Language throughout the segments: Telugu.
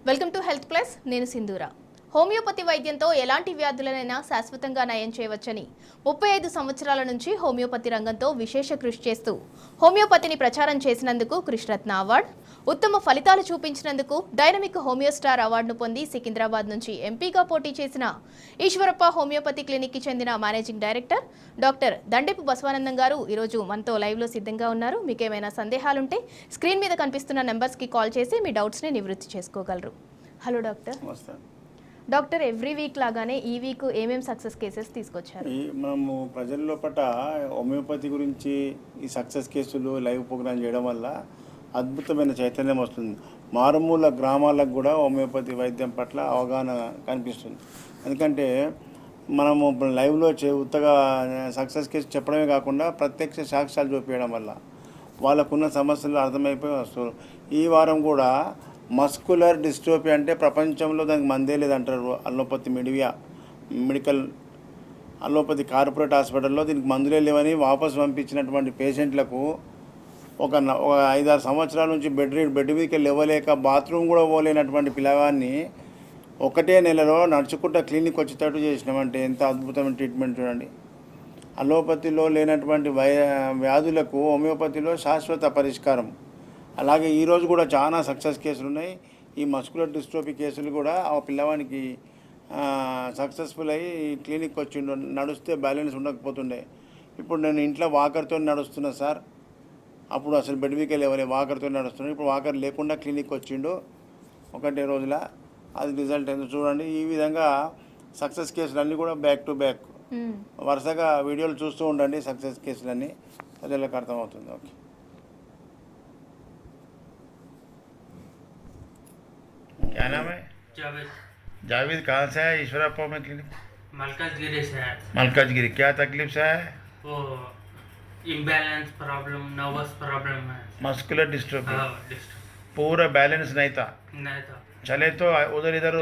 Welcome to health plus. నేను సింధూరా. హోమియోపతి వైద్యంతో ఎలాంటి వ్యాధులనైనా శాశ్వతంగా నయం చేయవచ్చని 35 సంవత్సరాల నుంచి హోమియోపతి రంగంతో విశేష కృషి చేస్తూ హోమియోపతిని ప్రచారం చేసినందుకు కృష్ణరత్న అవార్డు, ఉత్తమ ఫలితాలు చూపించినందుకు డైనమిక్ హోమియో స్టార్ అవార్డును పొంది సికింద్రాబాద్ నుంచి ఎంపీగా పోటీ చేసిన ఈశ్వరప్ప హోమియోపతి క్లినిక్కి చెందిన managing director doctor Dandepu Basavanandam గారు ఈరోజు మనతో లైవ్లో సిద్ధంగా ఉన్నారు. మీకు ఏమైనా సందేహాలుంటే స్క్రీన్ మీద కనిపిస్తున్న నెంబర్స్కి కాల్ చేసి మీ డౌట్స్ని నివృత్తి చేసుకోగలరు. Hello doctor. Doctor, every week లాగానే ఈ వీక్ ఏమేమి సక్సెస్ కేసెస్ తీసుకొచ్చారు? మనము ప్రజల లోపల హోమియోపతి గురించి ఈ సక్సెస్ కేసులు లైవ్ ప్రోగ్రామ్ చేయడం వల్ల అద్భుతమైన చైతన్యం వస్తుంది. మారుమూల గ్రామాలకు కూడా హోమియోపతి వైద్యం పట్ల అవగాహన కనిపిస్తుంది. ఎందుకంటే మనము లైవ్లో ఉత్తగా సక్సెస్ కేసు చెప్పడమే కాకుండా ప్రత్యక్ష సాక్ష్యాలు చూపించడం వల్ల వాళ్ళకున్న సమస్యలు అర్థమైపోయి వస్తారు. ఈ వారం కూడా మస్కులర్ డిస్ట్రోఫీ అంటే ప్రపంచంలో దానికి మందే లేదంటారు. అల్లోపతి మెడికల్ అల్లోపతి కార్పొరేట్ హాస్పిటల్లో దీనికి మందులే లేవని వాపసు పంపించినటువంటి పేషెంట్లకు ఒక 5-6 సంవత్సరాల నుంచి బెడ్ మీదకి లేవలేక బాత్రూమ్ కూడా పోలేనటువంటి పిల్లగాన్ని ఒకటే నెలలో నడుచుకుంటా క్లినిక్ వచ్చేటట్టు చేసినామంటే ఎంత అద్భుతమైన ట్రీట్మెంట్ చూడండి. అలోపతిలో లేనటువంటి వ్యాధులకు హోమియోపతిలో శాశ్వత పరిష్కారం. అలాగే ఈరోజు కూడా చాలా సక్సెస్ కేసులు ఉన్నాయి. ఈ మస్కులర్ డిస్ట్రోఫీ కేసులు కూడా ఆ పిల్లవానికి సక్సెస్ఫుల్ అయ్యి క్లినిక్ వచ్చిండు. నడుస్తే బ్యాలెన్స్ ఉండకపోతుండే. ఇప్పుడు నేను ఇంట్లో వాకర్తో నడుస్తున్నా సార్, అప్పుడు అసలు బెడ్ మీకే లేవలే, వాకర్తో నడుస్తున్నాను. ఇప్పుడు వాకర్ లేకుండా క్లినిక్ వచ్చిండు ఒకటే రోజుల. అది రిజల్ట్ ఏందో చూడండి. ఈ విధంగా సక్సెస్ కేసులన్నీ కూడా బ్యాక్ టు బ్యాక్ వరుసగా వీడియోలు చూస్తూ ఉండండి. సక్సెస్ కేసులన్నీ ప్రజలకు అర్థమవుతుంది. ఓకే. क्या नाम है? जावेद। जावेद कहाँ से है? ईश्वरप्पा में क्लिनिक मलकाजगिरी से है। मलकाजगिरी। क्या तकलीफ से है? वो इम्बैलेंस प्रॉब्लम, नर्वस प्रॉब्लम है। Muscular dystrophy. हाँ, पूरा बैलेंस नहीं था, चले तो उधर इधर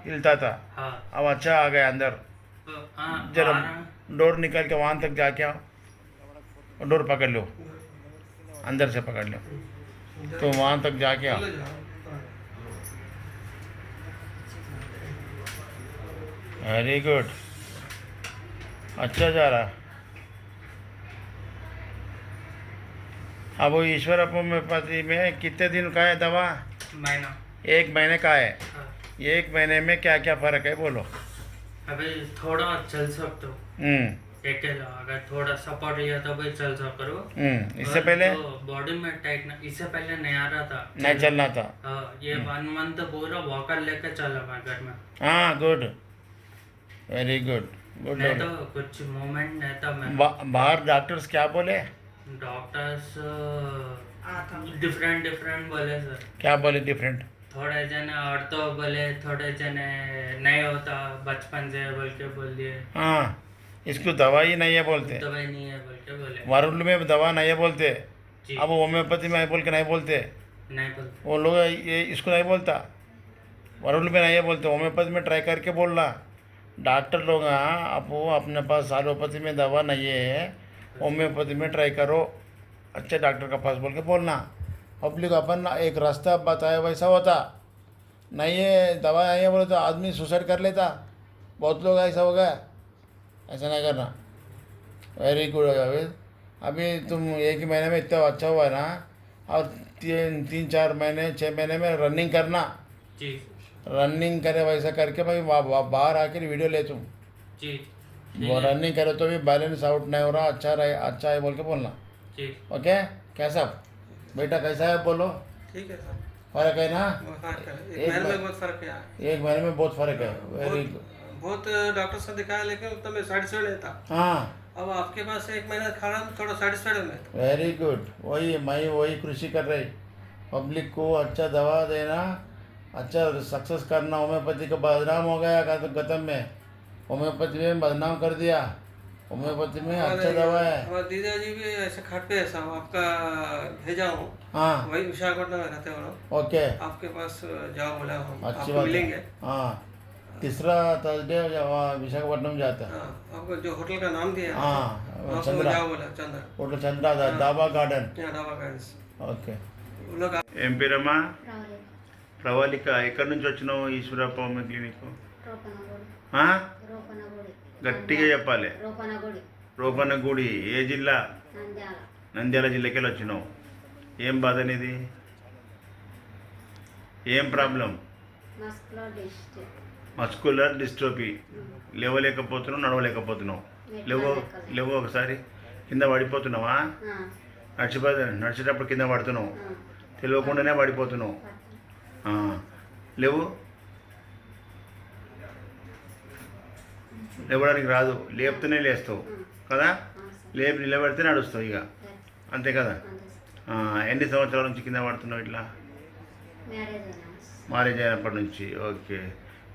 हिलता था। हाँ। अब अच्छा आ गया अंदर। जरा डोर निकल के वहाँ तक जाके आओ, डोर पकड़ लो, अंदर से पकड़ लो तो वहाँ तक जाके आओ। वेरी गुड, अच्छा जा रहा। अब वो ईश्वरप्पा होम्योपैथी में कितने दिन का है दवा? महीना। 1 महीने का है। हाँ। 1 महीने में क्या क्या फर्क है बोलो? अभी थोड़ा चल सकते हो अकेला, अगर थोड़ा सपोर्ट लिया तो भाई चल सकते हो। इससे पहले तो बॉडी में टाइट ना, इससे पहले नहीं आ रहा था, नहीं चलना था। हाँ, ये 1 मंथ पूरा वॉकर लेकर चला मैं घर में। हाँ, गुड, वेरी गुड गुड। नहीं तो कुछ मूवमेंट नहीं था मैं। बाहर डॉक्टर्स क्या बोले? डॉक्टर्स डिफरेंट बोले सर। क्या बोले डिफरेंट? थोड़े जने और तो बोले, थोड़े जने नहीं होता बचपन से बोल के बोल दिए। हाँ, इसको दवाई नहीं है बोलते, दवाई नहीं है बोल के बोले। वरुण में दवा नहीं है बोलते, जी। अब होम्योपैथी में बोल के नहीं बोलते, नहीं बोलते वो लोग ये इसको नहीं बोलता, वरुण में नहीं है बोलते, होम्योपैथी में ट्राई करके बोलना। डॉक्टर लोग आप वो अपने पास एलोपैथी में दवा नहीं है, होम्योपैथी में ट्राई करो, अच्छे डॉक्टर का पास बोल के बोलना। पब्लिक अपन एक रास्ता बताया वैसा होता नहीं है, दवा नहीं है बोले तो आदमी सुसाइड कर लेता। बहुत लोग ऐसा हो गया, ऐसा नहीं करना। Very good Javed. अभी तुम 1 महीने में इतना अच्छा हुआ है ना, और 3-4 महीने 6 महीने में रनिंग करना। जी। रनिंग करे वैसा करके भाई बाहर आकर वीडियो ले तुम जी। वो रनिंग करे तो भी बैलेंस आउट नहीं हो रहा, अच्छा है बोल के बोलना। जी। ओके। कैसा बेटा, कैसा है बोलो? ठीक है सर। फर्क है ना? एक महीने में बहुत फर्क है। 1 महीने में बहुत फर्क है। Very good. बहुत डॉक्टर से दिखाया लेकिन उतना मैं सेटिस्फाइड नहीं था। हाँ, अब आपके पास 1 महीना खा रहा हूँ, थोड़ा सेटिस्फाइड हूँ मैं। Very good. वही कृषि कर रही, पब्लिक को अच्छा दवा देना, अच्छा सक्सेस करना। होम्योपैथी का बदनाम हो गया गतम में, होम्योपैथी में बदनाम कर दिया। होम्योपैथी में अच्छा दवा है। हमारे दीदा जी भी ऐसे खाट पे ऐसा आपका भेजा हूँ। हाँ, वही विशाखापट्टनम में रहते हो। ओके, आपके पास जाओ बोला हूँ, अच्छी आपको बात मिलेंगे। है। हाँ, तीसरा थर्सडे वहाँ विशाखापट्टनम जाता है। हाँ, आपको जो होटल का नाम दिया है, हाँ, आपको चंद्रा जाओ बोला, चंद्र होटल चंद्रा डाबा गार्डन। यहाँ डाबा गार्डन्स ओके। लोग एम पी रमा ప్రవళిక ఎక్కడి నుంచి వచ్చినావు ఈశ్వరప్ప హోమియో క్లినిక్? రూపనగుడి ఆ? రూపనగుడి గట్టిగా చెప్పాలి. రూపనగుడి రూపన్నగుడి ఏ జిల్లా? నంద్యాల నంద్యాల జిల్లాకి వచ్చినావు. ఏం బాధ అనేది? ఏం problem? Muscular district muscular dystrophy. లేవలేకపోతున్నావు, నడవలేకపోతున్నావు. లేవు ఒకసారి కింద పడిపోతున్నావా? నడిచేటప్పుడు కింద పడుతున్నావు, తెలియకుండానే పడిపోతున్నావు. లేవు, లేవడానికి రాదు, లేపుతూనే లేస్తావు కదా. లేపి నిలబడితే నడుస్తావు ఇక, అంతే కదా. ఎన్ని సంవత్సరాల నుంచి కింద పడుతున్నావు ఇట్లా? మ్యారేజ్ అయినప్పటి నుంచి. ఓకే.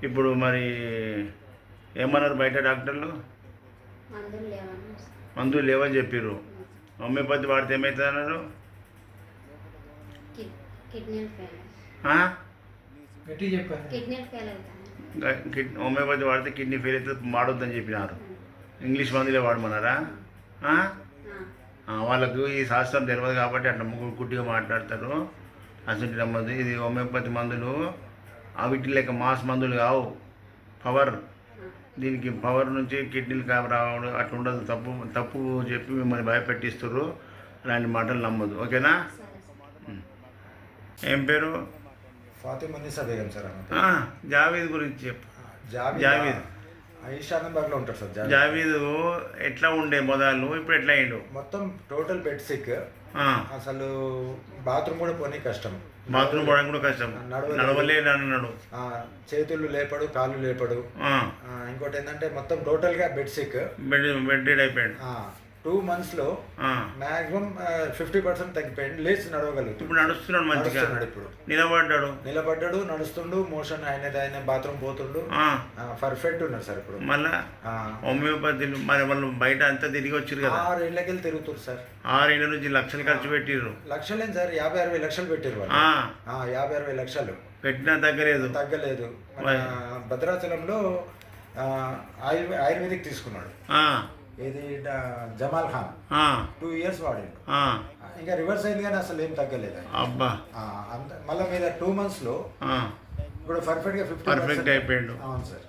ఇప్పుడు మరి ఏమన్నారు బయట డాక్టర్లు? మందులు లేవని చెప్పారు. హోమియోపతి వాడితే ఏమవుతుంది అన్నారు? హోమియోపతి వాడితే కిడ్నీ ఫెయిల్ అయితే వాడొద్దని చెప్పినారు. ఇంగ్లీష్ మందులే వాడమన్నారా? వాళ్ళకు ఈ శాస్త్రం తెలియదు కాబట్టి అట్లా గుడ్డిగా మాట్లాడతారు. అసలు నమ్మదు. ఇది హోమియోపతి మందులు వీటి లేక మాస్ మందులు కావు, పవర్. దీనికి పవర్ నుంచి కిడ్నీలు రావడం అట్లా ఉండదు. తప్పు చెప్పి మిమ్మల్ని భయపెట్టిస్తారు. అలాంటి మాటలు నమ్మదు. ఓకేనా? ఏం పేరు? ఫాతిమా బేగం సార్. జావీద్ గురించి చెప్పు. జావీద్ ఈశాన్యంలో ఉంటారు సార్. జావీద్ ఎట్లా ఉండే మొదలు, ఇప్పుడు ఎట్లా అయ్యిండు? మొత్తం టోటల్ బెడ్ సిక్. అసలు బాత్రూమ్ కూడా పోనీ కష్టం. బాత్రూమ్ పోవడం కూడా కష్టం. నడవలేడు అన్నాడు. చేతులు లేపడు, కాళ్ళు లేపడు. ఇంకోటి ఏంటంటే మొత్తం టోటల్ గా బెడ్ సిక్. బెడ్ అయిపోయాడు. 2 months లో మాక్సిమం 50% తగ్గిపోయింది. లేచి నడవగలుగుతాడు. ఇప్పుడు నడుస్తున్నాడు మంచిగా. ఇప్పుడు నిలబడ్డాడు, నడుస్తుండు. మోషన్ ఆయన బాత్రూమ్ పోతుండు. పర్ఫెక్ట్ ఉన్నాడు సార్ ఇప్పుడు. మళ్ళా హోమియోపతిలు మరి వాళ్ళు బయట అంతా తిరిగి వచ్చారు కదా. 6 ఏళ్ళకి వెళ్ళి తిరుగుతారు సార్. 6 ఏళ్ళ నుంచి లక్షలు ఖర్చు పెట్టిర్రు. లక్షలేం సార్, 50-60 లక్షలు పెట్టారు వాళ్ళు. 50-60 లక్షలు పెట్టినా తగ్గలేదు. మన భద్రాచలంలో ఆయుర్వేదిక్ తీసుకున్నాడు. ఇది జమాల్ ఖాన్ 2 years వాడాడు. ఇంకా రివర్స్ అయింది కానీ అసలు ఏం తగ్గలేదు. అబ్బా. మళ్ళీ మీద 2 months లో ఇప్పుడు పర్ఫెక్ట్ అయిపోయాడు. అవును సార్.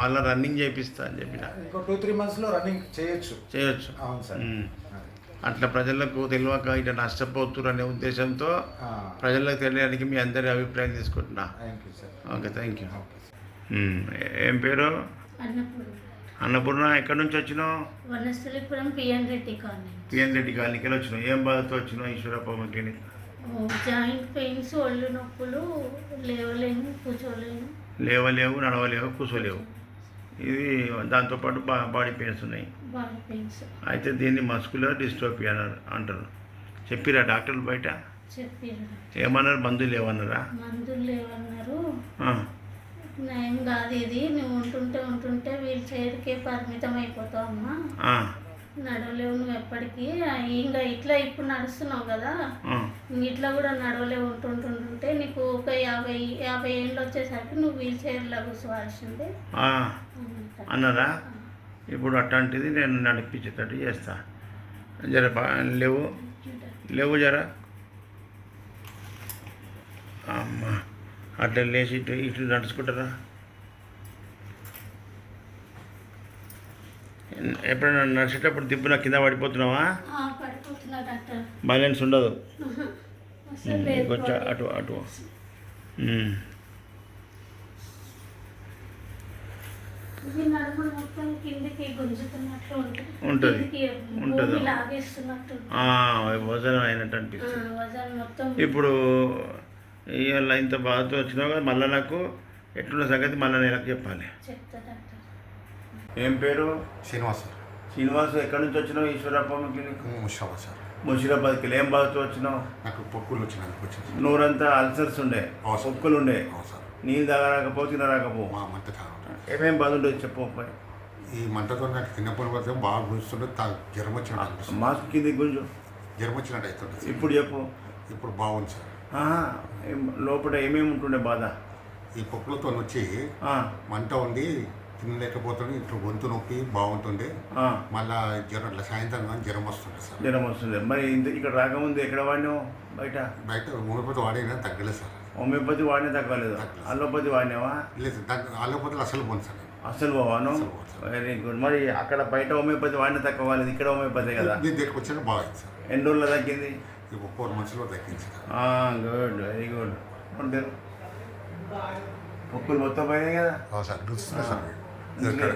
మళ్ళీ రన్నింగ్ చేపిస్తా అని చెప్పిన. ఇంకో 2-3 months లో రన్నింగ్ చేయొచ్చు. అవును సార్. అట్లా ప్రజలకు తెలియక ఇట్లా నష్టపోతున్నారు అనే ఉద్దేశంతో ప్రజలకు తెలియడానికి మీ అందరి అభిప్రాయం తీసుకుంటున్నా. Okay, thank you. ఏం పేరు? అన్నపూర్ణ. ఎక్కడి నుంచి వచ్చినావు? వనస్థలిపురం పిఎన్ రెడ్డి కాలనీకి వచ్చినావు. ఏం బాధతో వచ్చినావు Eeshwarappa homeo clinic? Joint pains, ఒళ్ళు నొప్పులు, లేవలేము, కూర్చోలేము. లేవలేవు, నడవలేవు, కూర్చోలేవు. ఇది దాంతోపాటు బాడీ పెయిన్స్ ఉన్నాయి. అయితే దీన్ని మస్కులర్ డిస్ట్రోఫీ అంటారు. చెప్పిరా డాక్టర్లు బయట? ఏమన్నారు? మందులు లేవన్నారా? మందులు లేవన్నారు. నయం కాదు ఇది, నువ్వు ఉంటుంటే వీల్ చైర్కే పరిమితం అయిపోతావు అమ్మా. నడవలేవు నువ్వు ఎప్పటికీ. ఇంకా ఇట్లా ఇప్పుడు నడుస్తున్నావు కదా, ఇట్లా కూడా నడవలేవు. ఉంటుంటే నీకు ఒక 50 ఏళ్ళు వచ్చేసరికి నువ్వు వీల్ చైర్లో కూర్చోవాల్సిందే అన్నారా? ఇప్పుడు అట్లాంటిది నేను నడిపించేటట్టు చేస్తా. జర లేవు జర. అమ్మా, అట్లా లేచి ఇటు నడుచుకుంటారా? ఎప్పుడైనా నడిచేటప్పుడు దిబ్బున కింద పడిపోతున్నావా? బ్యాలెన్స్ ఉండదు. కొంచెం అటు ఉంటుంది. వజనం అయినట్టు అనిపిస్తుంది. ఇప్పుడు ఇవాళ ఇంత బాధతో వచ్చినావు కదా, మళ్ళీ నాకు ఎట్లున్న సంగతి మళ్ళీ నెలకు చెప్పాలి. ఏం పేరు? శ్రీనివాస్. ఎక్కడి నుంచి వచ్చినావు ఈశ్వరప్ప క్లినిక్? ముషిరాబాద్కి. ఏం బాధతో వచ్చినావు? నాకు పొక్కులు వచ్చినాయి. నూరంతా అల్సర్స్ ఉండే, పొక్కులు ఉండే, నీళ్ళు తాగరాకపో తినరాకపో. ఏమేమి బాధ ఉండేది చెప్పు. ఈ మంటతో నాకు తిన్నప్పుడు వరకు బాగా గుంజుతుండే, జ్వరం వచ్చినట్టు. మాస్క్ కింద గుంజు. జ్వరం వచ్చినట్టు అవుతుంది. ఇప్పుడు చెప్పు. ఇప్పుడు బాగుంది సార్. లోపల ఏమేమి ఉంటుండే బాధ? ఈ పొక్కులతో వచ్చి మంట ఉండి తినలేకపోతుండే ఇట్లా గొంతు నొప్పి బాగుంటుండే ఆ, మళ్ళా జ్వరం ఇట్లా సాయంత్రం కానీ జ్వరం వస్తుండే సార్ జ్వరం వస్తుంది. మరి ఇక్కడ రాకముందు ఎక్కడ వాడినావు? బయట బయట హోమియోపతి వాడినా తగ్గలేదు సార్. హోమియోపతి వాడినా తగ్గలేదు. అల్లోపతి వాడినావా? లేదు అల్లోపతిలో అసలు పోను సార్. అసలు పోవాను. అసలు పోను సార్. Very good. మరి అక్కడ బయట హోమియోపతి వాడినా తక్కువ కాలేదు, ఇక్కడ హోమియోపతి కదా. దీని దగ్గరికి వచ్చాక బాగా అయింది సార్. ఎన్ని రోజుల్లో తగ్గింది? ఇప్పుడు 4 monthsలో తగ్గింది సార్. Good, very good. పొక్కులు మొత్తం పోయినాయి కదా. సార్ చూస్తున్నా సార్. మంచిగా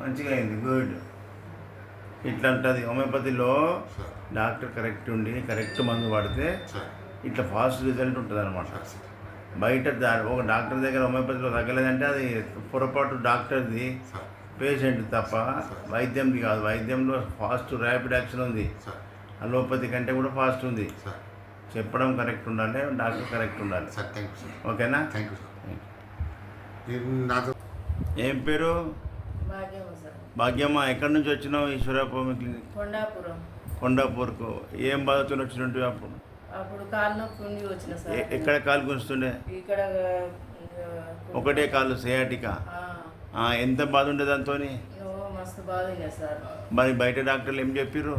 మంచిగా అయింది. గుడ్. ఇట్లా ఉంటుంది హోమియోపతిలో. సార్ డాక్టర్ కరెక్ట్ ఉండి కరెక్ట్ మందు వాడితే సార్ ఇట్లా ఫాస్ట్ రిజల్ట్ ఉంటుంది అనమాట. సార్ బయట ఒక డాక్టర్ దగ్గర హోమియోపతిలో తగ్గలేదంటే అది పొరపాటు డాక్టర్ది, సార్ పేషెంట్ తప్ప వైద్యంది కాదు. వైద్యంలో ఫాస్ట్ ర్యాపిడ్ యాక్షన్ ఉంది, సార్ అలోపతి కంటే కూడా ఫాస్ట్ ఉంది. సార్ చెప్పడం కరెక్ట్ ఉండాలి, డాక్టర్ కరెక్ట్ ఉండాలి. Sir thank you sir. ఓకేనా? Thank you sir. నాతో ఏం పేరు? భాగ్యము సార్. భాగ్యమ్మ. ఎక్కడి నుంచి వచ్చినావు? ఈశ్వరప్ప క్లినిక్ కొండాపురం. కొండాపూర్కు. ఏం బాధతో వచ్చినట్టు అప్పుడు? అప్పుడు కాలు నొప్పి ఉండి వచ్చిన సార్. ఎక్కడ కాలు గుంస్తుండే? ఇక్కడ ఒకటే కాలు, సయాటికా. ఎంత బాధ ఉండే దాంతో? మస్తు బాగుంది సార్. మరి బయట డాక్టర్లు ఏం చెప్పారు?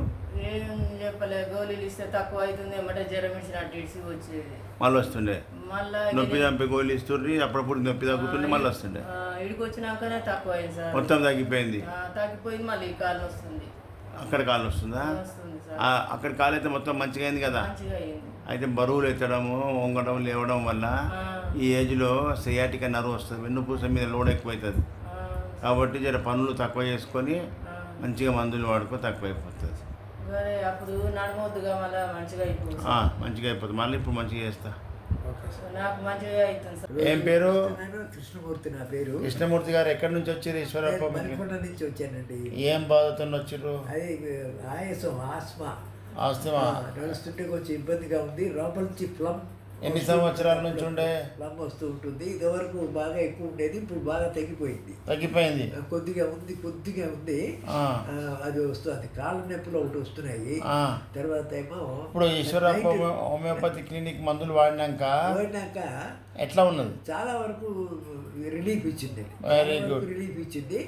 ఏం చెప్పలే, గోళీలు ఇస్తే తక్కువ అవుతుంది, ఏమంటే జ్వరం ఇచ్చినట్టు ఇడిసి వచ్చేది. మళ్ళీ వస్తుండే మళ్ళా నొప్పి చంపి గోళీలు ఇస్తుండ్రి, అప్పుడప్పుడు నొప్పి తగ్గుతుండే, మళ్ళీ వస్తుండే. ఇడికి వచ్చినాకనే తక్కువ అయింది సార్. మొత్తం తగ్గిపోయింది. తగ్గిపోయింది, మళ్ళీ ఈ కాలు వస్తుంది. అక్కడ కాలు వస్తుందా? వస్తుంది సార్. అక్కడ కాలు అయితే మొత్తం మంచిగా అయింది కదా. మంచిగా అయింది. అయితే బరువులు ఎత్తడము, వంగడం, లేవడం వల్ల ఈ ఏజ్లో సయాటిక నర్వ్ వస్తుంది, వెన్నుపూస మీద లోడ్ ఎక్కువవుతుంది. కాబట్టి జర పనులు తక్కువ చేసుకొని మంచిగా మందులు వాడుకో, తక్కువ అయిపోతుంది. అప్పుడు నడమొద్దుగా మళ్ళీ మంచిగా అయిపోతుంది. మంచిగా అయిపోతుంది. మళ్ళీ ఇప్పుడు మంచిగా చేస్తా. నాకు మంచిగా అవుతుంది సార్. ఏం పేరు? కృష్ణమూర్తి నా పేరు. కృష్ణమూర్తి గారు ఎక్కడి నుంచి వచ్చారు? ఈశ్వరప్ప. మణికొండ నుంచి వచ్చానండి. ఏం బాధతో వచ్చారు? అది ఆయాసం, ఆస్మా. ఆస్తమా నడుస్తుంటే కొంచెం ఇబ్బందిగా ఉంది. లోపల నుంచి ఫ్లమ్. ఎన్ని సంవత్సరాల నుంచి ఉండే? ఫ్లమ్ వస్తూ ఉంటుంది. ఇదివరకు బాగా ఎక్కువ ఉండేది, ఇప్పుడు బాగా తగ్గిపోయింది. తగ్గిపోయింది. కొద్దిగా ఉంది. అది వస్తుంది. కాళ్ళ నొప్పులు ఒకటి వస్తున్నాయి. తర్వాత ఏమో ఇప్పుడు ఈశ్వరప్ప హోమియోపతి క్లినిక్ మందులు వాడినాక ఎట్లా ఉన్నది? చాలా వరకు రిలీఫ్ ఇచ్చింది. Very good. రిలీఫ్ ఇచ్చింది.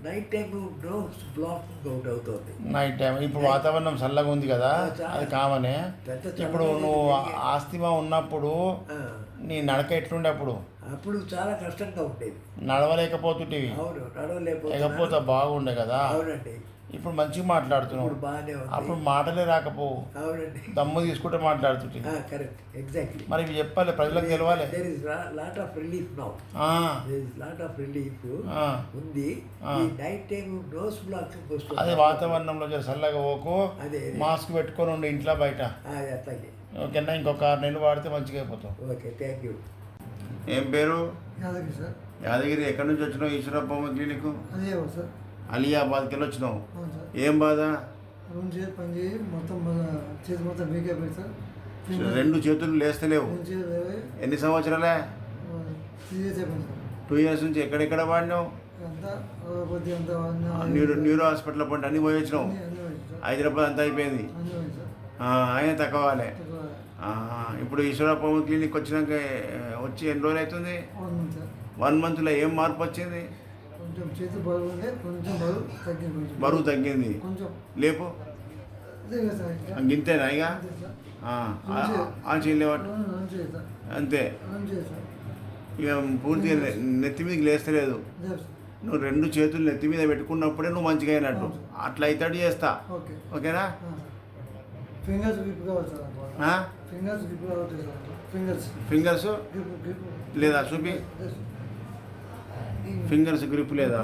Night time nose blocking out అవుతుంది. Night time. ఇప్పుడు వాతావరణం చల్లగా ఉంది కదా, అది కామనే. ఇప్పుడు నువ్వు ఆస్తిమా ఉన్నప్పుడు నీ నడక ఎట్లుండే? అప్పుడు చాలా కష్టంగా ఉండేది. నడవలేకపోతుంటివి. అవును, నడవలేకపోతే. లేకపోతే బాగుండే కదా. అవునండి. ఇప్పుడు మంచిగా మాట్లాడుతున్నావు. ఇప్పుడు బాగానే ఉంది. అప్పుడు మాటలే రాకపోవు, అవునండి. దమ్ము తీసుకుంటే మాట్లాడుతుంటే. Correct, exactly. మరి ఇవి చెప్పాలి, ప్రజలకు తెలవాలి. There is lot of relief now. There is lot of relief ఉంది. ఈ నైట్ టైం నోస్ బ్లాకింగ్ వస్తుంది. అదే వాతావరణంలో చల్లగా పోకు, మాస్క్ పెట్టుకొని ఉండి ఇంట్లో బయట. అట్లాగే. ఓకేనా? ఇంకొక 6 నెలలు వాడితే మంచిగా అయిపోతావు. Okay, thank you. ఏం పేరు? యాదగిరి సార్. యాదగిరి. ఎక్కడి నుంచి వచ్చినావు? ఈశ్వరప్ప క్లినిక్ అదే సార్. అలియాబాద్కి వెళ్ళి వచ్చినావు. అవును సార్. ఏం బాధ? రూమ్ చేసి పని చేసి మొత్తం చేతి మొత్తం వీక్ అయిపోయింది సార్. 2 చేతులు లేస్తలేవు. ఎన్ని సంవత్సరాలే? 3 years అయిపోయింది సార్. 2 years నుంచి ఎక్కడెక్కడ వాడినావు? అంతా కొద్దిగా అంతా న్యూరో హాస్పిటల్ పంట అన్ని పోయి వచ్చినావు. హైదరాబాద్ అంతా అయిపోయింది. ఆయన తక్కువలే. ఇప్పుడు ఈశ్వరప్ప క్లినిక్ వచ్చినాక వచ్చి ఎన్ని రోజులు అవుతుంది? 1 monthలో ఏం మార్పు వచ్చింది? కొంచెం చేతి బరువు ఉండే, కొంచెం బరువు తగ్గింది. కొంచెం లేపు గింతేనా ఇక? చేయలేవాడు అంతే. ఇక పూర్తిగా నెత్తి మీదకి లేస్తలేదు. నువ్వు 2 చేతులు నెత్తి మీద పెట్టుకున్నప్పుడే నువ్వు మంచిగా అయినట్టు. అట్లా అవుతాడు చేస్తా. ఓకేనా? ఫింగర్స్ గ్రిప్ కావాలి సార్. ఫింగర్స్ గ్రిప్ కావాలి. ఫింగర్స్ లేదా? చూపి. ఫింగర్స్ గ్రిప్ లేదా?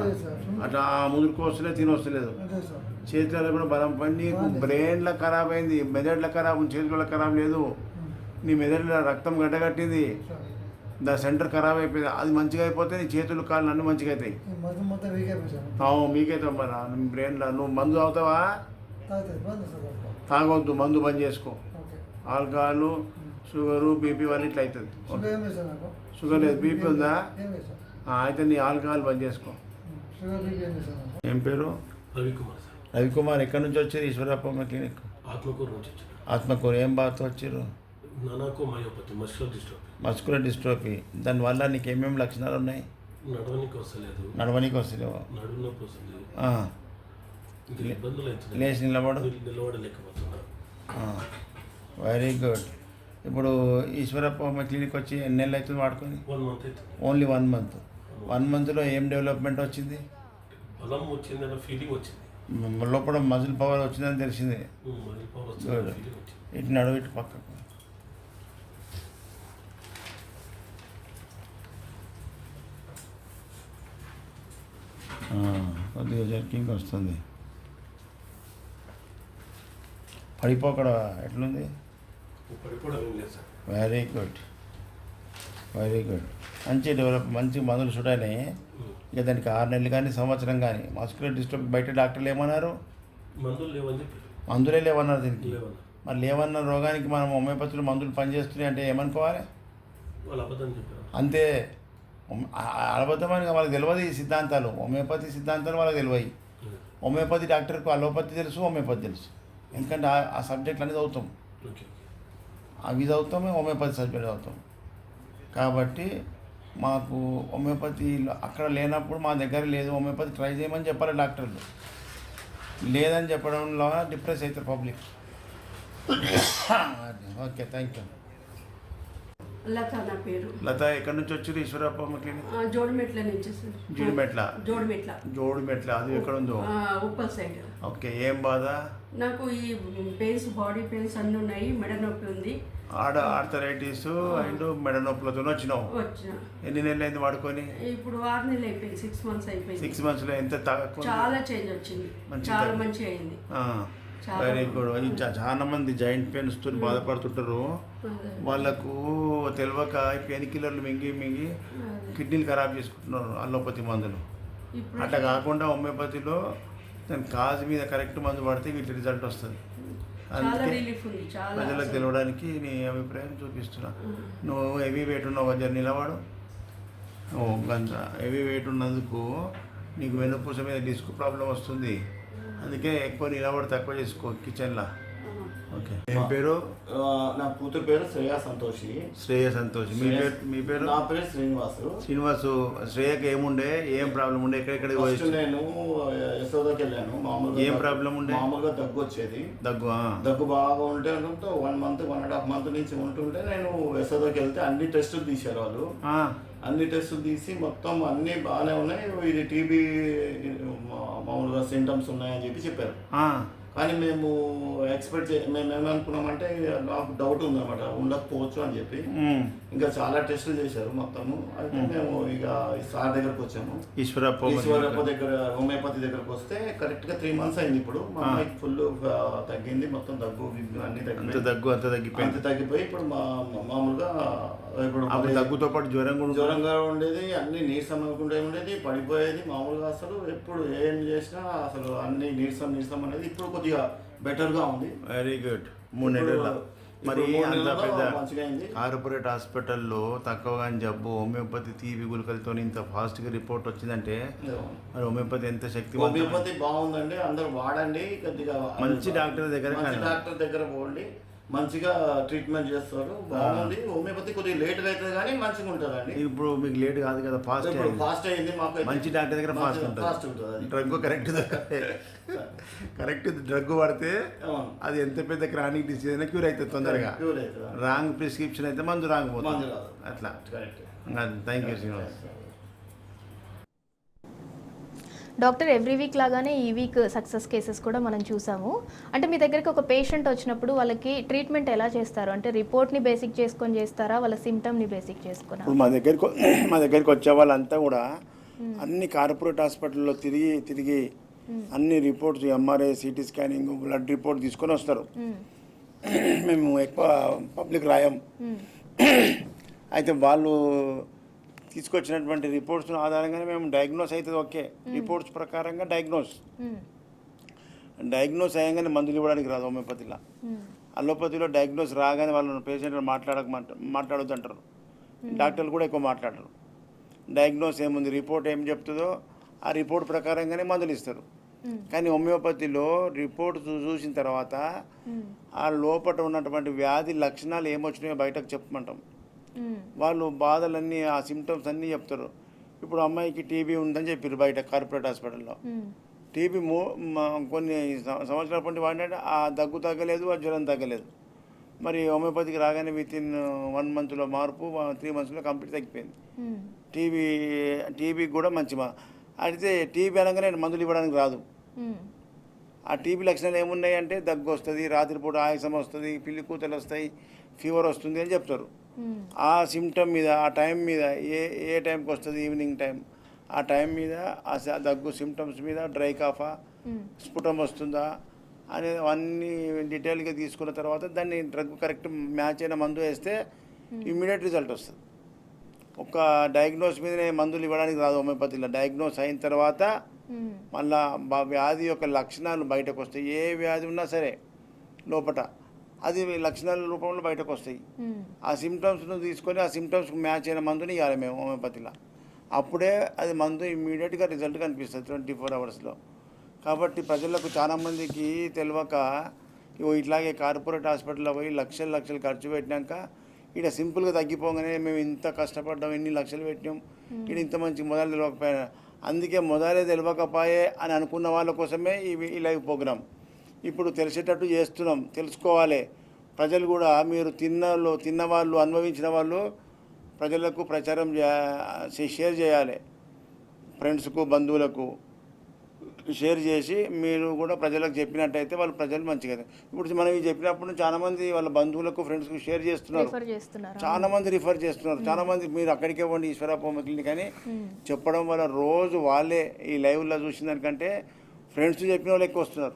అట్లా ముదురుకు వస్తలేదు, తిని వస్తలేదు. చేతులలో కూడా బలం పని. నీకు బ్రెయిన్లో ఖరాబ్ అయింది, మెదడులో ఖరాబ్ ఉంది, చేతులలో ఖరాబ్ లేదు. నీ మెదడులో రక్తం గడ్డగట్టింది, దాని సెంటర్ ఖరాబ్ అయిపోయింది. అది మంచిగా అయిపోతే నీ చేతులు కాళ్ళు అన్నీ మంచిగా అవుతాయి. మీకైతే మరి బ్రెయిన్లో. నువ్వు మందు తాగుతావా? తాగొద్దు, మందు బంద్ చేసుకో. ఆల్కహాల్, షుగరు, బీపీ వల్ల ఇట్లా అవుతుంది. షుగర్ లేదు, బీపీ ఉందా? అయితే నీ ఆల్కహాల్ బంద్ చేసుకో. ఏం పేరు? రవికుమార్ సార్. రవికుమార్. ఎక్కడి నుంచి వచ్చారు? ఈశ్వరప్ప క్లినిక్ ఆత్మకూరు నుంచి వచ్చారు. ఆత్మకూరు. ఏం బాధతో వచ్చారు? నాకు myopathy, muscular dystrophy. Muscular dystrophy. దానివల్ల నీకు ఏమేమి లక్షణాలు ఉన్నాయి? నడవనికి వస్తలేదు, నడవనికి వస్తలేవు, నడుము నొప్పి వస్తుంది, ఇంకా ఇబ్బందులు అవుతున్నాయి, లేచి నిలబడలేకపోతున్నా. Very good. ఇప్పుడు ఈశ్వరప్ప హోమియో క్లినిక్ వచ్చి ఎన్ని నెలలు అవుతుంది వాడుకొని? 1 month అవుతుంది. Only 1 month. 1 monthలో ఏం డెవలప్మెంట్ వచ్చింది? బలం వచ్చింది అన్న ఫీలింగ్ వచ్చింది, లోపల మజిల్ పవర్ వచ్చిందని తెలిసింది. మజిల్ పవర్ వచ్చింది ఫీలింగ్ వచ్చింది. ఇటు నడువు, ఇటు పక్కకు. కొద్దిగా జర్కింగ్ వస్తుంది. పడిపోకడ ఎట్లుంది? పడిపోవడం ఏం లేదు sir. Very good, very good. మంచి డెవలప్, మంచి మందులు చూడాలి. ఇక దానికి 6 నెలలు కానీ సంవత్సరం కానీ మస్కులర్ డిస్ట్రోఫీ బయట డాక్టర్లు ఏమన్నారు? మందులు లేవని చెప్పారు. మందులే లేవన్నారు దీనికి. లేవన్నారు. మరి లేవన్న రోగానికి మనం హోమియోపతిలో మందులు పనిచేస్తున్నాయి అంటే ఏమనుకోవాలి? వాళ్ళు అబద్ధం చెప్పారు. అంతే. అబద్ధమని వాళ్ళకి తెలియదు ఈ సిద్ధాంతాలు, హోమియోపతి సిద్ధాంతాలు వాళ్ళకి తెలియదు. హోమియోపతి డాక్టర్కు అలోపతి తెలుసు, హోమియోపతి తెలుసు. ఎందుకంటే ఆ సబ్జెక్టులు అనేది చదువుతాం, ఓకే, అవి చదువుతాం, హోమియోపతి సబ్జెక్ట్ చదువుతాం. కాబట్టి మాకు హోమియోపతి అక్కడ లేనప్పుడు మా దగ్గర లేదు, హోమియోపతి ట్రై చేయమని చెప్పాలి డాక్టర్లు. లేదని చెప్పడంలో డిప్రెస్ అవుతారు public. Okay, thank you. Latha నా పేరు. లత ఎక్కడి నుంచి వచ్చారు? ఈశ్వరప్ప క్లినిక్ జోడిమెట్ల నుంచి సార్. జోడిమెట్ల అది ఎక్కడ ఉందో? ఉప్పల్ సైడ్. ఓకే, ఏం బాధ? నాకు ఈ పెయిన్స్, బాడీ పెయిన్స్ అన్నీ ఉన్నాయి, మెడ నొప్పి ఉంది, ఆర్థరైటిస్ అండ్ మెడ నొప్పులతో వచ్చినావు. ఎన్ని నెలలు అయింది వాడుకొని? ఇప్పుడు 6 నెలలు అయిపోయింది, 6 months అయిపోయింది. 6 monthsలో ఎంత చాలా చేంజ్ వచ్చింది, చాలా మంచి అయింది. Very good. చాలా మంది జాయింట్ పెయిన్స్తో బాధపడుతుంటారు. వాళ్ళకు తెలియక పెయిన్ కిల్లర్లు మింగి కిడ్నీలు ఖరాబ్ చేసుకుంటున్నారు అలోపతి మందులు. అట్లా కాకుండా హోమియోపతిలో దాని కాజ్ మీద కరెక్ట్ మందు పడితే వీటి రిజల్ట్ వస్తుంది. అందుకే ప్రజలకు తెలియడానికి నీ అభిప్రాయం చూపిస్తున్నా. నువ్వు హెవీ వెయిట్ ఉన్నావు, జర నిలవాడు. నువ్వు గంట హెవీ వెయిట్ ఉన్నందుకు నీకు వెన్నుపూస మీద డిస్క్ ప్రాబ్లం వస్తుంది. అందుకే ఎక్కువ నిలబడి తక్కువ చేసుకో కిచెన్లో. ఓకే, ఏం పేరు? నా కూతురు పేరు శ్రేయ సంతోషి. మీ పేరు? నా పేరు శ్రీనివాసు. శ్రేయకి ఏముండే, ఏం ప్రాబ్లం ఉండే, ఎక్కడెక్కడికి పోయి? నేను యశోదకి వెళ్ళాను. మామూలుగా ఏం ప్రాబ్లం ఉండే? మామూలుగా దగ్గు వచ్చేది. దగ్గు బాగా ఉంటే 1 month 1.5 month నుంచి ఉంటుంటే నేను యశోదకి వెళ్తే అన్ని టెస్టులు తీశారు వాళ్ళు. అన్ని టెస్టులు తీసి మొత్తం అన్నీ బాగానే ఉన్నాయి, ఇది టీబీ మామూలుగా సింటమ్స్ ఉన్నాయని చెప్పారు. కానీ మేము మేము ఏమనుకున్నామంటే నాకు డౌట్ ఉందన్నమాట, ఉండకపోవచ్చు అని చెప్పి. ఇంకా చాలా టెస్టులు చేశారు మొత్తము. అయితే మేము ఇక సార్ దగ్గరకు వచ్చాము, ఈశ్వరప్ప దగ్గర, హోమియోపతి దగ్గరకు వస్తే కరెక్ట్గా 3 months అయింది. ఇప్పుడు మా అమ్మాయికి ఫుల్ తగ్గింది, మొత్తం దగ్గు అన్ని తగ్గిపోయి ఇప్పుడు మామూలుగా ఇప్పుడు దగ్గుతో పాటు జ్వరంగా ఉండేది, అన్ని నీరసం ఉండేది, పడిపోయేది. మామూలుగా అసలు ఎప్పుడు ఏం చేసినా అసలు అన్ని నీరసం అనేది ఇప్పుడు కొద్దిగా బెటర్గా ఉంది. Very good. 3 నెలల మరి అంత పెద్ద కార్పొరేట్ హాస్పిటల్లో తక్కువగా జబ్బు హోమియోపతి తీపి గుళికలతో ఇంత ఫాస్ట్గా రిపోర్ట్ వచ్చిందంటే మరి హోమియోపతి ఎంత శక్తి. హోమియోపతి బాగుందండి, అందరూ వాడండి. కొద్దిగా మంచి డాక్టర్ దగ్గర పోండి, మంచిగా ట్రీట్మెంట్ చేస్తారు, బాగుంది. హోమియోపతి కొద్దిగా లేట్గా అవుతుంది కానీ మంచిగా ఉంటుందండి. ఇప్పుడు మీకు లేట్ కాదు కదా, ఫాస్ట్ అయింది. మాకు మంచి డాక్టర్ దగ్గర ఫాస్ట్ ఉంటుంది. డ్రగ్ కరెక్ట్ డ్రగ్ పడితే అది ఎంత పెద్ద క్రానిక్ డిసీజ్ అయినా క్యూర్ అవుతుంది తొందరగా. రాంగ్ ప్రిస్క్రిప్షన్ అయితే మందు రాంగ్ పోతుంది. అట్లా. Thank you Srinivas. Doctor, every week లాగానే ఈ వీక్ సక్సెస్ కేసెస్ కూడా మనం చూసాము. అంటే మీ దగ్గరికి ఒక పేషెంట్ వచ్చినప్పుడు వాళ్ళకి ట్రీట్మెంట్ ఎలా చేస్తారు? అంటే రిపోర్ట్ని బేసిక్ చేసుకొని చేస్తారా, వాళ్ళ సిమ్టమ్ని బేసిక్ చేసుకుని? మా దగ్గరికి వచ్చే వాళ్ళంతా కూడా అన్ని కార్పొరేట్ హాస్పిటల్లో తిరిగి అన్ని reports, MRI, city scanning, blood report తీసుకొని వస్తారు. మేము ఎక్కువ పబ్లిక్ రాయం. అయితే వాళ్ళు తీసుకొచ్చినటువంటి రిపోర్ట్స్ ఆధారంగానే మేము డయాగ్నోస్ అవుతుంది. ఓకే, రిపోర్ట్స్ ప్రకారంగా డయాగ్నోస్ అయ్యంగానే మందులు ఇవ్వడానికి రాదు హోమియోపతిలో. అలోపతిలో డయాగ్నోస్ రాగానే వాళ్ళు పేషెంట్లు మాట్లాడొద్దంటారు. డాక్టర్లు కూడా ఎక్కువ మాట్లాడరు. డయాగ్నోస్ ఏముంది, రిపోర్ట్ ఏం చెప్తుందో ఆ రిపోర్ట్ ప్రకారంగానే మందులు ఇస్తారు. కానీ హోమియోపతిలో రిపోర్ట్ చూసిన తర్వాత ఆ లోపల ఉన్నటువంటి వ్యాధి లక్షణాలు ఏమొచ్చినాయో బయటకు చెప్పమంటాం. వాళ్ళు బాధలన్నీ, ఆ సిమ్టమ్స్ అన్నీ చెప్తారు. ఇప్పుడు అమ్మాయికి టీబీ ఉందని చెప్పారు బయట కార్పొరేట్ హాస్పిటల్లో. టీబీ కొన్ని సంవత్సరాల పండి వాడినట్టు ఆ దగ్గు తగ్గలేదు, ఆ జ్వరం తగ్గలేదు. మరి హోమియోపతికి రాగానే వితిన్ 1 మంత్లో మార్పు, 3 మంత్స్లో కంప్లీట్ తగ్గిపోయింది. టీబీకి కూడా మంచి అయితే టీబీ అనగానే మందులు ఇవ్వడానికి రాదు. ఆ టీబీ లక్షణాలు ఏమున్నాయి అంటే దగ్గు వస్తుంది, రాత్రిపూట ఆయాసం వస్తుంది, పిల్లి కూతలు వస్తాయి, ఫీవర్ వస్తుంది అని చెప్తారు. ఆ సిమ్టమ్ మీద, ఆ టైం మీద, ఏ టైంకి వస్తుంది, ఈవినింగ్ టైం, ఆ టైం మీద, ఆ దగ్గు సిమ్టమ్స్ మీద డ్రై కాఫా, స్ఫుటం వస్తుందా అనేది అన్నీ డీటెయిల్గా తీసుకున్న తర్వాత దాన్ని డ్రగ్ కరెక్ట్ మ్యాచ్ అయిన మందు వేస్తే ఇమ్మీడియట్ రిజల్ట్ వస్తుంది. ఒక డయాగ్నోస్ మీదనే మందులు ఇవ్వడానికి రాదు హోమియోపతిలో. డయాగ్నోస్ అయిన తర్వాత మళ్ళా వ్యాధి యొక్క లక్షణాలు బయటకు వస్తాయి. ఏ వ్యాధి ఉన్నా సరే లోపల అది లక్షణాల రూపంలో బయటకు వస్తాయి. ఆ సిమ్టమ్స్ను తీసుకొని ఆ సిమ్టమ్స్కి మ్యాచ్ అయిన మందుని ఇవ్వాలి మేము హోమియోపతిలో. అప్పుడే అది మందు ఇమ్మీడియట్గా రిజల్ట్ కనిపిస్తుంది 24 అవర్స్లో. కాబట్టి ప్రజలకు చాలామందికి తెలియక ఇట్లాగే కార్పొరేట్ హాస్పిటల్లో పోయి లక్షలు ఖర్చు పెట్టినాక ఇక్కడ సింపుల్గా తగ్గిపోగానే మేము ఇంత కష్టపడ్డాం, ఇన్ని లక్షలు పెట్టినాం, ఇక్కడ ఇంత మంచి మొదలు తెలియకపోయా, అందుకే మొదలే తెలియకపోయే అని అనుకున్న వాళ్ళ కోసమే ఈ లైవ్ ప్రోగ్రామ్. ఇప్పుడు తెలిసేటట్టు చేస్తున్నాం. తెలుసుకోవాలి ప్రజలు కూడా. మీరు తిన్నవాళ్ళు, అనుభవించిన వాళ్ళు ప్రజలకు ప్రచారం షేర్ చేయాలి. ఫ్రెండ్స్కు, బంధువులకు షేర్ చేసి మీరు కూడా ప్రజలకు చెప్పినట్టయితే వాళ్ళు ప్రజలు మంచిగా. ఇప్పుడు మనం ఇది చెప్పినప్పుడు చాలామంది వాళ్ళ బంధువులకు, ఫ్రెండ్స్కు షేర్ చేస్తున్నారు, చాలామంది రిఫర్ చేస్తున్నారు. చాలామంది మీరు అక్కడికే పోండి ఈశ్వరప్ప హోమియో క్లినిక్ అని చెప్పడం వల్ల రోజు వాళ్ళే ఈ లైవ్లో చూసిన దానికంటే ఫ్రెండ్స్ చెప్పిన వాళ్ళు ఎక్కువ వస్తున్నారు.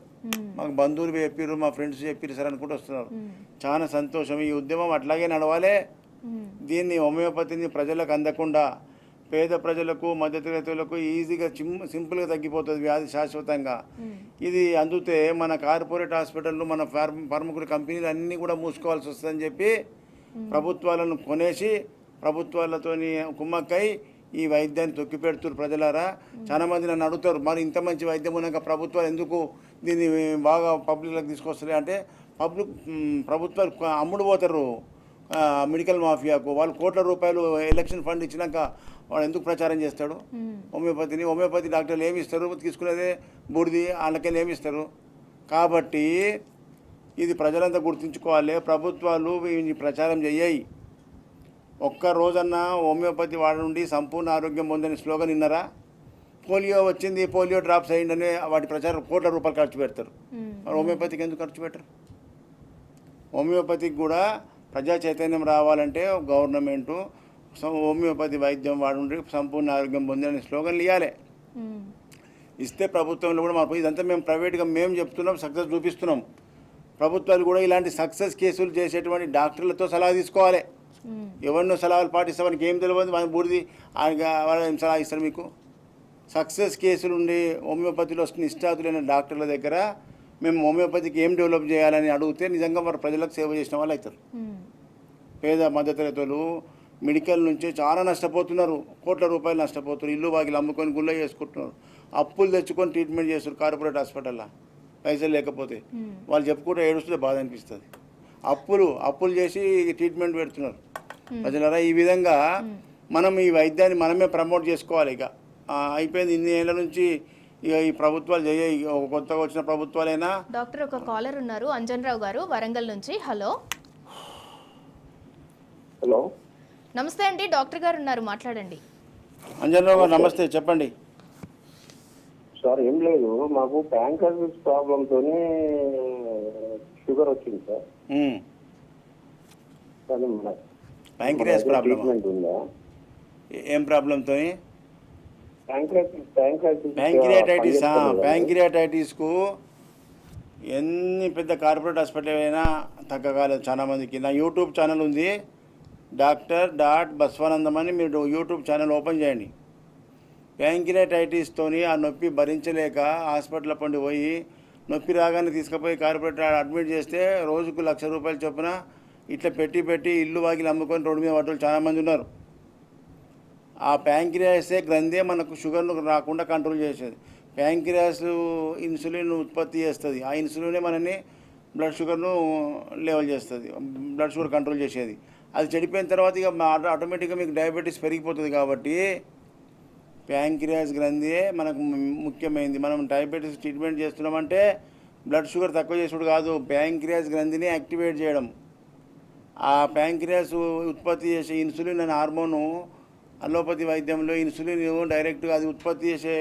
మాకు బంధువులు చెప్పారు, మా ఫ్రెండ్స్ చెప్పారు సార్ అనుకుంటూ వస్తున్నారు. చాలా సంతోషం. ఈ ఉద్యమం అట్లాగే నడవాలి. దీన్ని హోమియోపతిని ప్రజలకు అందకుండా పేద ప్రజలకు, మధ్యతరగతులకు ఈజీగా సింపుల్గా తగ్గిపోతుంది వ్యాధి శాశ్వతంగా. ఇది అందుతే మన కార్పొరేట్ హాస్పిటళ్ళు, మన ఫార్మకుల కంపెనీలు అన్నీ కూడా మూసుకోవాల్సి వస్తుందని చెప్పి ప్రభుత్వాలను కొనేసి ప్రభుత్వాలతోని కుమ్మక్కై ఈ వైద్యాన్ని తొక్కిపెడుతున్నారు ప్రజలారా. చాలామంది నన్ను అడుగుతారు, మరి ఇంత మంచి వైద్యం ఉన్నాక ప్రభుత్వాలు ఎందుకు దీన్ని బాగా పబ్లిక్లోకి తీసుకొస్తారు అంటే, ప్రభుత్వాలు అమ్ముడు పోతారు మెడికల్ మాఫియాకు. వాళ్ళు కోట్ల రూపాయలు ఎలక్షన్ ఫండ్ ఇచ్చినాక వాడు ఎందుకు ప్రచారం చేస్తాడు హోమియోపతిని? హోమియోపతి డాక్టర్లు ఏమి ఇస్తారు? తీసుకునేదే బూడిది, వాళ్ళకెళ్ళి ఏమి ఇస్తారు? కాబట్టి ఇది ప్రజలంతా గుర్తుంచుకోవాలి. ప్రభుత్వాలు ఈ ప్రచారం చేయాయి. ఒక్క రోజన్నా హోమియోపతి వాడి నుండి సంపూర్ణ ఆరోగ్యం పొందని స్లోగన్ విన్నారా? పోలియో వచ్చింది, పోలియో డ్రాప్స్ అయ్యిందని వాటి ప్రచారం కోట్ల రూపాయలు ఖర్చు పెడతారు. మరి హోమియోపతికి ఎందుకు ఖర్చు పెట్టరు? హోమియోపతికి కూడా ప్రజా చైతన్యం రావాలంటే గవర్నమెంటు హోమియోపతి వైద్యం వాడుండి సంపూర్ణ ఆరోగ్యం పొందని స్లోగన్లు ఇవ్వాలి. ఇస్తే ప్రభుత్వంలో కూడా మాకు ఇదంతా మేము ప్రైవేట్గా మేము చెప్తున్నాం, సక్సెస్ చూపిస్తున్నాం. ప్రభుత్వాలు కూడా ఇలాంటి సక్సెస్ కేసులు చేసేటువంటి డాక్టర్లతో సలహా తీసుకోవాలి. ఎవరినో సలహాలు పాటిస్తామని ఏం తెలియదు, మన బూడిది వాళ్ళు ఏం సలహా ఇస్తారు మీకు? సక్సెస్ కేసులు ఉండి హోమియోపతిలో నిష్ఠాతులైన డాక్టర్ల దగ్గర మేము హోమియోపతికి ఏం డెవలప్ చేయాలని అడిగితే నిజంగా వారు ప్రజలకు సేవ చేసిన వాళ్ళు అవుతారు. పేద మధ్యతరగతులు మెడికల్ నుంచి చాలా నష్టపోతున్నారు, కోట్ల రూపాయలు నష్టపోతున్నారు. ఇల్లు వాకిలు అమ్ముకొని గుళ్ళ చేసుకుంటున్నారు, అప్పులు తెచ్చుకొని ట్రీట్మెంట్ చేస్తారు కార్పొరేట్ హాస్పిటల్లో పైసలు లేకపోతే. వాళ్ళు చెప్పుకుంటే ఏడుస్తుంటే బాధ అనిపిస్తుంది. అప్పులు చేసి ట్రీట్మెంట్ పెడుతున్నారు ప్రజలరా. ఈ విధంగా మనం ఈ వైద్యాన్ని మనమే ప్రమోట్ చేసుకోవాలి. ఇక అయిపోయింది ఇన్ని ఏళ్ళ నుంచి ఇక ఈ ప్రభుత్వాలు చేయాలి, కొత్తగా వచ్చిన ప్రభుత్వాలైనా. డాక్టర్ ఒక కాలర్ ఉన్నారు, అంజన్రావు గారు వరంగల్ నుంచి. హలో హలో నమస్తే అండి, డాక్టర్ గారు ఉన్నారు, మాట్లాడండి. అంజన్రావు గారు నమస్తే, చెప్పండి. సార్ ఏం లేదు, మాకు ప్యాంక్రియాటిస్ ప్రాబ్లంతో షుగర్ వచ్చింది సార్. ప్యాంక్రియాస్ ప్రాబ్లం ఉందా? ఏం ప్రాబ్లంతో? ప్యాంక్రియాటైటిస్కు ఎన్ని పెద్ద కార్పొరేట్ హాస్పిటల్ అయినా తగ్గకాలేదు చాలామందికి. నా యూట్యూబ్ ఛానల్ ఉంది, డాక్టర్.బస్వానందం అని. మీరు యూట్యూబ్ ఛానల్ ఓపెన్ చేయండి. ప్యాంక్రియాటైటిస్తో ఆ నొప్పి భరించలేక హాస్పిటల్ పండి పోయి నొప్పి రాగానే తీసుకుపోయి కార్పొరేట్ అడ్మిట్ చేస్తే రోజుకు ₹1,00,000 చొప్పున ఇట్లా పెట్టి ఇల్లు వాకిలు అమ్ముకొని రోడ్డు మీద పడ్డలు చాలామంది ఉన్నారు. ఆ ప్యాంక్రియాసే గ్రంథే మనకు షుగర్ను రాకుండా కంట్రోల్ చేసేది. ప్యాంక్రియాస్ ఇన్సులిన్ ఉత్పత్తి చేస్తుంది. ఆ ఇన్సులినే మనని బ్లడ్ షుగర్ను లెవెల్ చేస్తుంది, బ్లడ్ షుగర్ కంట్రోల్ చేసేది. అది చెడిపోయిన తర్వాత ఇక ఆటోమేటిక్గా మీకు డయాబెటీస్ పెరిగిపోతుంది. కాబట్టి ప్యాంక్రియాస్ గ్రంథియే మనకు ముఖ్యమైనది. మనం డయాబెటీస్ ట్రీట్మెంట్ చేస్తున్నామంటే బ్లడ్ షుగర్ తక్కువ చేసుడు కాదు, ప్యాంక్రియాస్ గ్రంథిని యాక్టివేట్ చేయడం. ఆ ప్యాంక్రియాస్ ఉత్పత్తి చేసే ఇన్సులిన్ అనే హార్మోను అలోపతి వైద్యంలో ఇన్సులిన్ డైరెక్ట్గా అది ఉత్పత్తి చేసే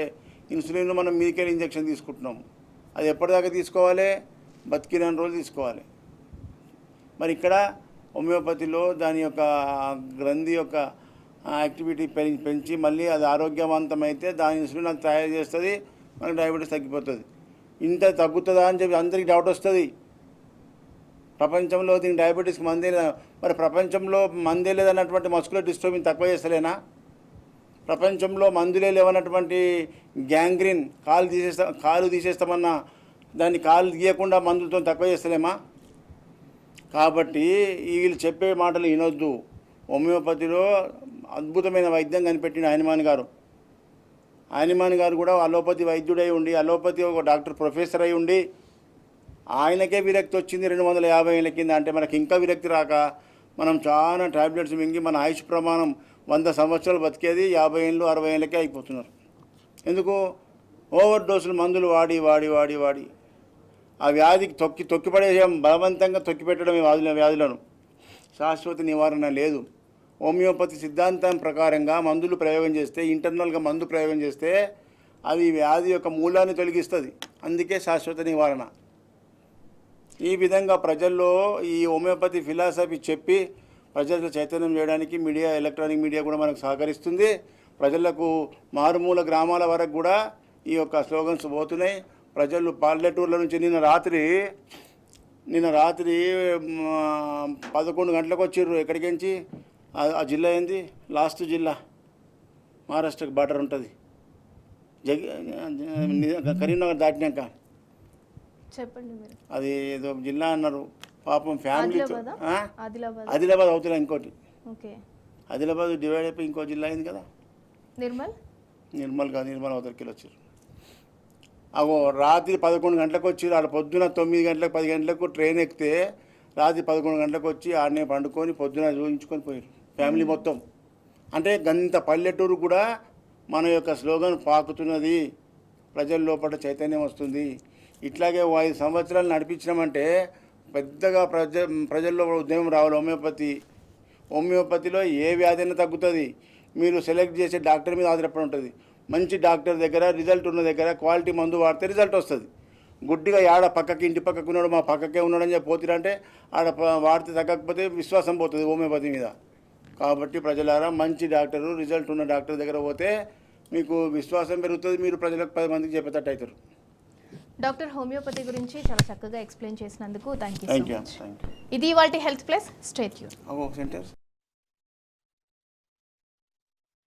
ఇన్సులిన్ మనం మీదికెళ్ళి ఇంజెక్షన్ తీసుకుంటున్నాం. అది ఎప్పటిదాకా తీసుకోవాలి? బతికిన రోజులు తీసుకోవాలి. మరి ఇక్కడ హోమియోపతిలో దాని యొక్క గ్రంథి యొక్క యాక్టివిటీ పెంచి మళ్ళీ అది ఆరోగ్యవంతమైతే దాని ఇన్సులిన్ అది తయారు చేస్తుంది, మనకి డయాబెటీస్ తగ్గిపోతుంది. ఇంత తగ్గుతుందా అని చెప్పి అందరికీ డౌట్ వస్తుంది. ప్రపంచంలో దీనికి డయాబెటీస్కి మందే లేదా? మరి ప్రపంచంలో మందే లేదన్నటువంటి మస్కులర్ డిస్ట్రోఫీని తక్కువ చేస్తలేనా? ప్రపంచంలో మందులే లేవన్నటువంటి గ్యాంగ్రీన్ కాలు తీసేస్తామన్నా దాన్ని కాలు తీయకుండా మందులతో తక్కువ చేస్తలేమా? కాబట్టి వీళ్ళు చెప్పే మాటలు వినొద్దు. హోమియోపతిలో అద్భుతమైన వైద్యం కనిపెట్టిన హనుమాన్ గారు. హనుమాన్ గారు కూడా అలోపతి వైద్యుడై ఉండి, అలోపతి ఒక డాక్టర్ ప్రొఫెసర్ అయి ఉండి ఆయనకే విరక్తి వచ్చింది 250 ఏళ్ళ కింద. అంటే మనకి ఇంకా విరక్తి రాక మనం చాలా టాబ్లెట్స్ మింగి మన ఆయుష్ ప్రమాణం 100 సంవత్సరాలు బతికేది 50 ఏళ్ళు 60 ఏళ్ళకే అయిపోతున్నారు. ఎందుకు? ఓవర్ డోసులు మందులు వాడి వాడి వాడి వాడి ఆ వ్యాధికి తొక్కిపడేసాం, బలవంతంగా తొక్కిపెట్టడం ఈ వ్యాధులను. శాశ్వత నివారణ లేదు. హోమియోపతి సిద్ధాంతం ప్రకారంగా మందులు ప్రయోగం చేస్తే, ఇంటర్నల్గా మందు ప్రయోగం చేస్తే అది వ్యాధి యొక్క మూలాన్ని తొలగిస్తుంది. అందుకే శాశ్వత నివారణ. ఈ విధంగా ప్రజల్లో ఈ హోమియోపతి ఫిలాసఫీ చెప్పి ప్రజలకు చైతన్యం చేయడానికి మీడియా, ఎలక్ట్రానిక్ మీడియా కూడా మనకు సహకరిస్తుంది. ప్రజలకు మారుమూల గ్రామాల వరకు కూడా ఈ యొక్క స్లోగన్స్ పోతున్నాయి. ప్రజలు పల్లెటూర్ల నుంచి నిన్న రాత్రి 11 గంటలకు వచ్చిర్రు. ఎక్కడికి నుంచి? ఆ జిల్లా ఏంది? లాస్ట్ జిల్లా మహారాష్ట్రకు బార్డర్ ఉంటుంది, కరీంనగర్ దాటినాక చెప్పండి మీరు. అది ఏదో జిల్లా అన్నారు. పాపం ఫ్యామిలీతో ఆదిలాబాద్ అవుతున్నా ఇంకోటి. ఓకే, ఆదిలాబాద్ డివైడ్ అయిపోయి ఇంకో జిల్లా అయింది కదా, నిర్మల్ కాదు, నిర్మల్ అవతలకి వచ్చారు. అగో రాత్రి 11 గంటలకు వచ్చి ఆడ పొద్దున 9 గంటలకు 10 గంటలకు ట్రైన్ ఎక్కితే రాత్రి 11 గంటలకు వచ్చి ఆడనే పండుకొని పొద్దున చూపించుకొని పోయారు ఫ్యామిలీ మొత్తం. అంటే గంత పల్లెటూరు కూడా మన యొక్క స్లోగన్ పాకుతున్నది, ప్రజల లోపల చైతన్యం వస్తుంది. ఇట్లాగే 5 సంవత్సరాలు నడిపించినామంటే పెద్దగా ప్రజల్లో ఉద్యమం రావాలి. హోమియోపతిలో ఏ వ్యాధైనా తగ్గుతుంది. మీరు సెలెక్ట్ చేసే డాక్టర్ మీద ఆధారపడి ఉంటుంది. మంచి డాక్టర్ దగ్గర, రిజల్ట్ ఉన్న దగ్గర క్వాలిటీ మందు వాడితే రిజల్ట్ వస్తుంది. గుడ్డిగా ఆడ పక్కకి ఇంటి పక్కకు ఉన్నాడు, మా పక్కకే ఉన్నాడని చెప్పి పోతిరంటే ఆడ వాడితే తగ్గకపోతే విశ్వాసం పోతుంది హోమియోపతి మీద. కాబట్టి ప్రజలారా, మంచి డాక్టరు, రిజల్ట్ ఉన్న డాక్టర్ దగ్గర పోతే మీకు విశ్వాసం పెరుగుతుంది, మీరు ప్రజలకు 10 మందికి చెప్పేటట్టు అవుతారు. డాక్టర్, హోమియోపతి గురించి చాలా చక్కగా ఎక్స్ప్లెయిన్ చేసినందుకు థ్యాంక్ యూ. Thank you. ఇది ఇవాల్టి health plus. Stay tune. Centres